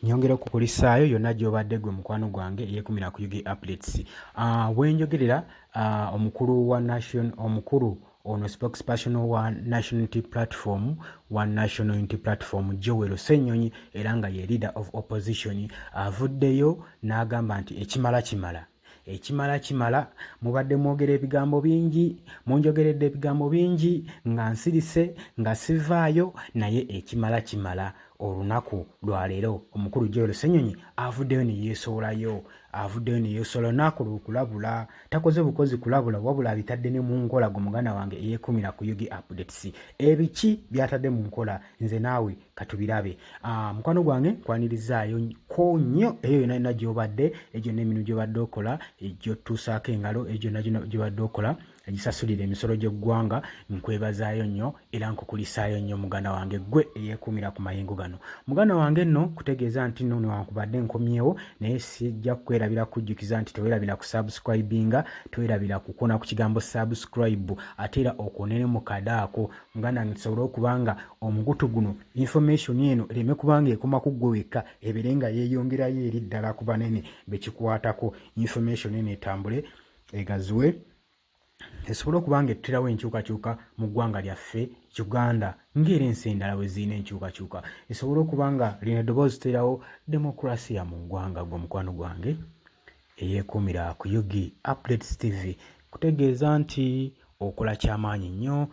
Nyongera okukulisaayo yonna gy'obadde gwe mukwano gwange eyeekumira ku UG updates. Wenjogerera omukulu ono spokesperson wa National Unity Platform Joel Ssenyonyi era nga ye leader of opposition avuddeyo n'agamba nti ekimala kimala mubadde mwogera ebigambo bingi munjogeredde ebigambo bingi nga nsirise nga sivaayo naye ekimala kimala. Olunaku lwaleero omukulu Joel Ssenyonyi avuddeyo ne yeesolayo n'akola okulabula, takoze bukozi kulabula wabula abitadde ne mu nkola gwe muganda wange eyeekumira ku UG updates. Ebiki byatadde mu nkola nze naawe katubirabe. Mukwano gwange kwanirizzaayo ko nnyo eyo yonna gy'obadde egyo n'emirimu gy'obadde okola egy'otuusaako engalo egyo gy'obadde okola egisasulira emisolo gy'eggwanga. Nkwebazaayo nnyo era nkukulisaayo nnyo muganda wange gwe eyeekumira ku mayengo gano. Muganda wange nno kutegeeza nti nno newankubadde nkomyewo naye sijja kwerabira kujjukiza nti teweerabira ku subscribinga, teweerabira kukona ku kigambo subscribe ate era okonere mu kadaako muganda wange tusobole okubanga omugutu guno information eno ereme kubanga ekoma ku ggwe wekka ebeere nga yeeyongerayo eri ddala ku banene bekikwatako. Information eno etambule egaziwe esobole okubanga ettirawo enkyukakyuka mu ggwanga lyaffe Uganda ng'era ensi endala bwe zirina enkyukakyuka, esobole okubanga lino eddoboozi literawo demokrasiya mu ggwanga gwe mukwano gwange eyeekumira ku UG Updates TV. Kutegeeza nti okola kyamaanyi nnyo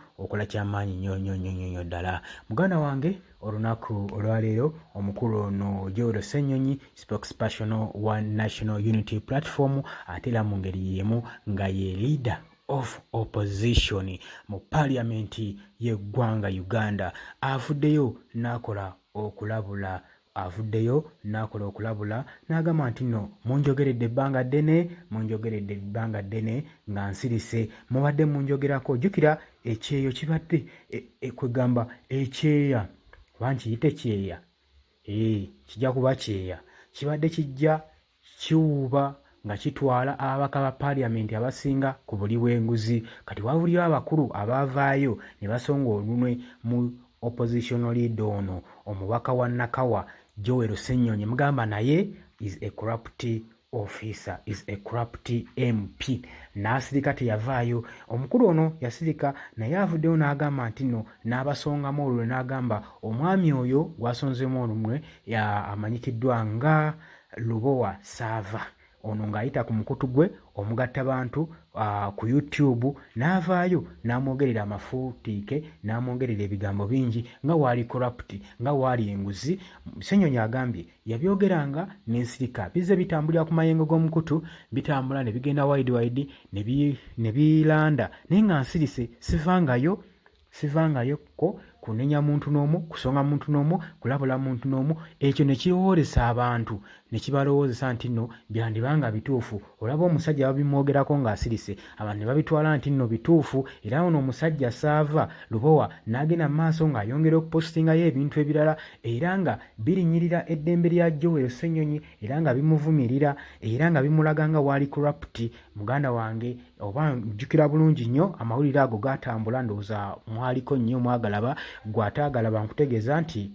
ddala muganda wange. Olunaku olwaleero omukulu ono Joel Ssenyonyi spokesperson wa National Unity Platform ate era mu ngeri y'emu nga ye leader of opposition mu parliament y'eggwanga Uganda avuddeyo n'akola okulabula n'agamba nti nno munjogeredde ebbanga ddene nga nsirise mubadde munjogerako. Jjukira ekyeyo kibadde kwegamba ekyeya oba nkiyite kyeya kijja kuba kyeya kibadde kijja kiwuuba nga kitwala ababaka ba parliament abasinga ku buli bw'enguzi. Kati wabulira abakulu abaavaayo ne basonga olunwe mu opposition leader ono omubaka wa Nakawa Joel Ssenyonyi mugamba naye is a corrupt officer, is a corrupt MP. N'asirika teyavaayo. Omukulu ono yasirika naye avuddeyo n'agamba nti nno n'abasongamu olulwe n'agamba omwami oyo gwasonzemu olumwe amanyikiddwa nga Lubowa Sava ono ng'ayita ku mukutu gwe omugattabantu ku YouTube n'avaayo n'amwogerera amafuutiike n'amwogerera ebigambo bingi nga waali corrupt nga waali enguzi. Ssenyonyi agambye yabyogeranga n'ensirika bizze bitambulira ku mayengo g'omukutu bitambula ne bigenda wide ne biranda naye nga nsirise sivangayo ko kunenya muntu n'omu, kusonga muntu n'omu, kulabula muntu n'omu. Ekyo ne kiwoolesa abantu ne kibalowoozesa nti nno byandibanga bituufu. Olaba omusajja babimwogerako ng'asirise abantu ne babitwala nti nno bituufu era ono omusajja Saava Lubowa n'agenda mu maaso ng'ayongera okupostingayo ebintu ebirala era nga birinnyirira eddembe lya Joel Ssenyonyi era nga bimuvumirira era nga bimulaga nga waali corrupt. Muganda wange oba njukira bulungi nnyo amawulire ago gatambula ndowooza mwaliko nnyo mwagalaba gw'ataagalaba nkutegeeza nti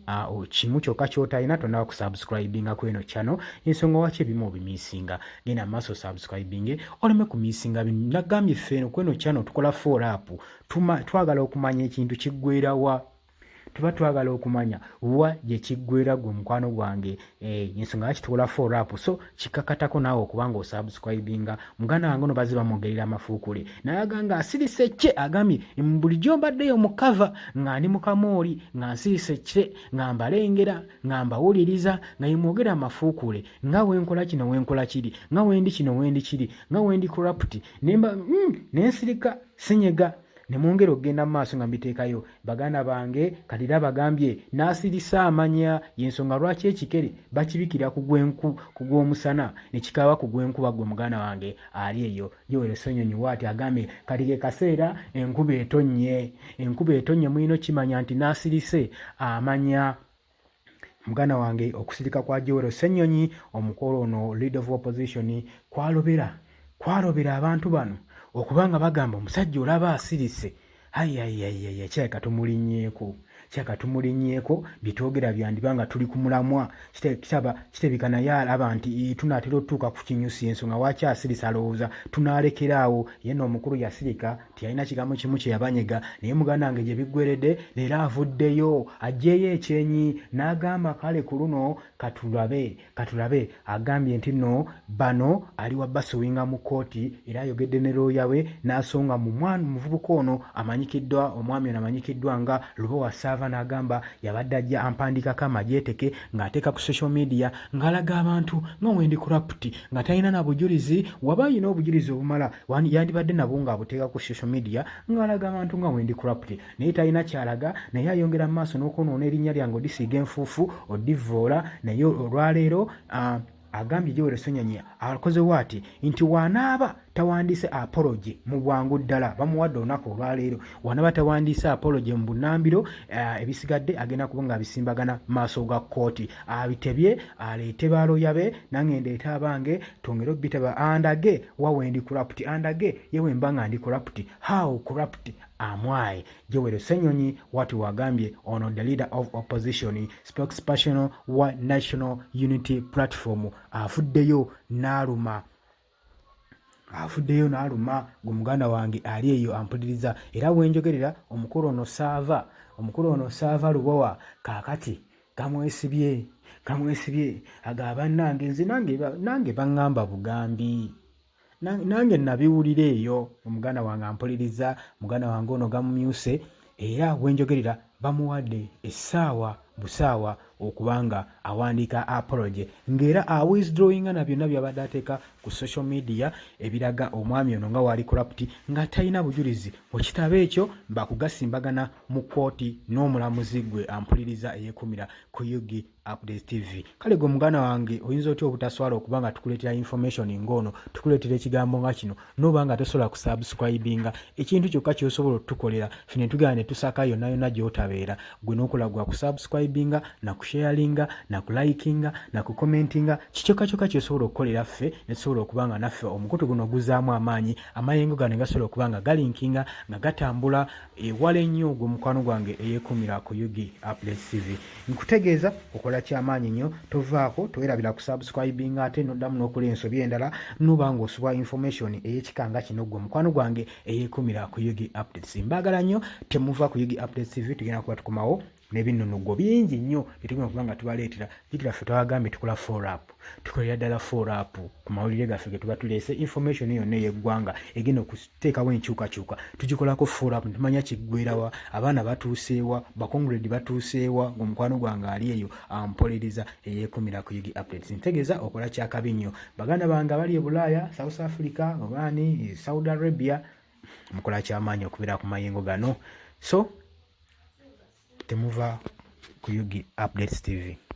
kimu kyokka ky'otalina tonaba kusubscribinga ku eno channel ensonga waki ebimu obimiisinga. Genda mu maaso subscribing oleme kumiisinga bino. Nagambye ffe eno ku eno channel tukola follow up, twagala okumanya ekintu kiggweera wa, tuba twagala okumanya wa gye kiggweera gwe mukwano gwange ensonga lwaki tukola follow up. So kikakatako naawe okubanga osubscribinga. Muganda wange ono bazze bamwogerera amafuukule nayaga nga asirise kye agambye bulijjo mbaddeyo mu cover nga ndi mu kamooli nga nsirise kye nga mbalengera nga mbawuliriza nga yemwogera amafuukule nga wenkola kino wenkola kiri nga wendi kino wendi kiri nga wendi corrupt nemba nensirika sinyega ne mwongera okugenda mu maaso nga mbiteekayo. Baganda bange kalira bagambye n'asirisa amanya y'ensonga lwaki ekikere bakibikira ku gw'omusana ne kikaaba ku gw'enkuba gwe muganda wange ali eyo. Joel Ssenyonyi bw'ati agambye kati ke kaseera enkuba etonnye mulina kimanya nti n'asirise amanya. Muganda wange okusirika kwa Joel Ssenyonyi omukolo ono leader of opposition kwalobera abantu bano okubanga bagamba omusajja olaba asirise kirabika tumulinnyeeko kyakatumulinnyeko byetwogera byandibanga tuli ku mulamwa kitebika naye alaba nti tunaatera otutuuka ku kinyusi ensonga waki asirisa alowooza tunalekeraawo ye n'omukulu yasirika tiyalina kigambo kimu kye yabanyega naye muganda wange gye biggweredde leero avuddeyo aggyeyo ekyenyi n'agamba kale ku luno katulabe agambye nti nno bano ali wa basuwinga mu kkooti era ayogedde ne looya we n'asonga mu muvubuka ono amanyikiddwa omwami ono amanyikiddwa nga Lubowa Sava n'agamba yabadde ajja ampandiikako amajeeteke ng'ateeka ku social media ng'alaga abantu nga wendi corrupt nga talina na bujulizi waba ayina obujulizi obumala yandibadde nabwo ng'abuteeka ku social media ng'alaga abantu nga wendi corrupt naye talina kyalaga naye ayongera mu maaso n'okwonoona erinnya lyange odisiiga enfuufu odivoola naye olwaleero agambye Joel Ssenyonyi akozewo ati nti wanaaba tawandiise apology mu bwangu ddala bamuwadde olunaku olwaleero wanaaba tawandiise apology mu bunnambiro ebisigadde agenda kuba ng'abisimbagana maaso ga kkooti abitebye aleete baalooya be nange ndeete abange tongere obitaba andage wawendi corrupt andage yewe mba nga ndi corrupt how corrupt am I? Joel Ssenyonyi wati wagambye ono the leader of opposition spokesperson wa National Unity Platform afuddeyo n'aluma gwe muganda wange ali eyo ampuliriza era bwenjogerera omukulu ono Saava Lubowa kaakati kamwesibye agaba nange nze nange baŋŋamba bugambi nange nabiwulira eyo omuganda wange ampuliriza muganda wange ono gamumyuse era bwenjogerera bamuwadde essaawa busaawa okubanga awandiika apology ng'era awithdrawinga na byonna byabadde ateeka ku social media ebiraga omwami ono nga waali corrupt nga talina bujulizi mu kitabo ekyo bakugasimbagana mu kkooti n'omulamuzi gwe ampuliriza eyeekumira ku Yugi Updates TV. Kale gwe muganda wange oyinza otya obutaswala okuba nga tukuleetera information ng'ono tukuleetera ekigambo nga kino n'oba nga tosobola kusubscribinga ekintu kyokka ky'osobola otukolera ffe ne tugenda ne tusaka yonna gy'otabeera gwe n'okola gwa kusubscribinga na kusharinga na kulikinga na kukomentinga kikyokka ky'osobola okukolera ffe ne tusobola okuba nga naffe omukutu guno guzaamu amaanyi amayengo gano gasobola okuba nga galinkinga nga gatambula ewala ennyo gwe mukwano gwange eyeekumira ku Yugi Updates TV. Nkutegeeza okola kyamaanyi nnyo tovaako towerabira kusubscribinga ate noddamu n'okola ensobi endala n'oba ng'osubwa information ey'ekikanga kino gwe mukwano gwange eyeekumira ku Yugi Updates. Mbaagala nnyo temuva ku Yugi Updates TV tugenda kuba tukomawo n'ebinnunugo bingi nnyo bitugenda okuba nga tubaleetera jjukira ffe twagambye tukola follow-up tukolera ddala follow-up ku mawulire gaffe ge tuba tuleese information yonna ey'eggwanga egenda okuteekawo enkyukakyuka tugikolako follow-up tumanya kiggwerawa abaana batuuseewa bakongoledi batuuseewa ng'omukwano gwange ali eyo ampuliriza eyeekumira ku Yugi Updates. Ntegeeza okola kyakabi nnyo baganda bange abali e Bulaaya South Africa obaani Saudi Arabia mukola kyamaanyi okubeera ku mayengo gano so temuva ku Yugi Updates TV.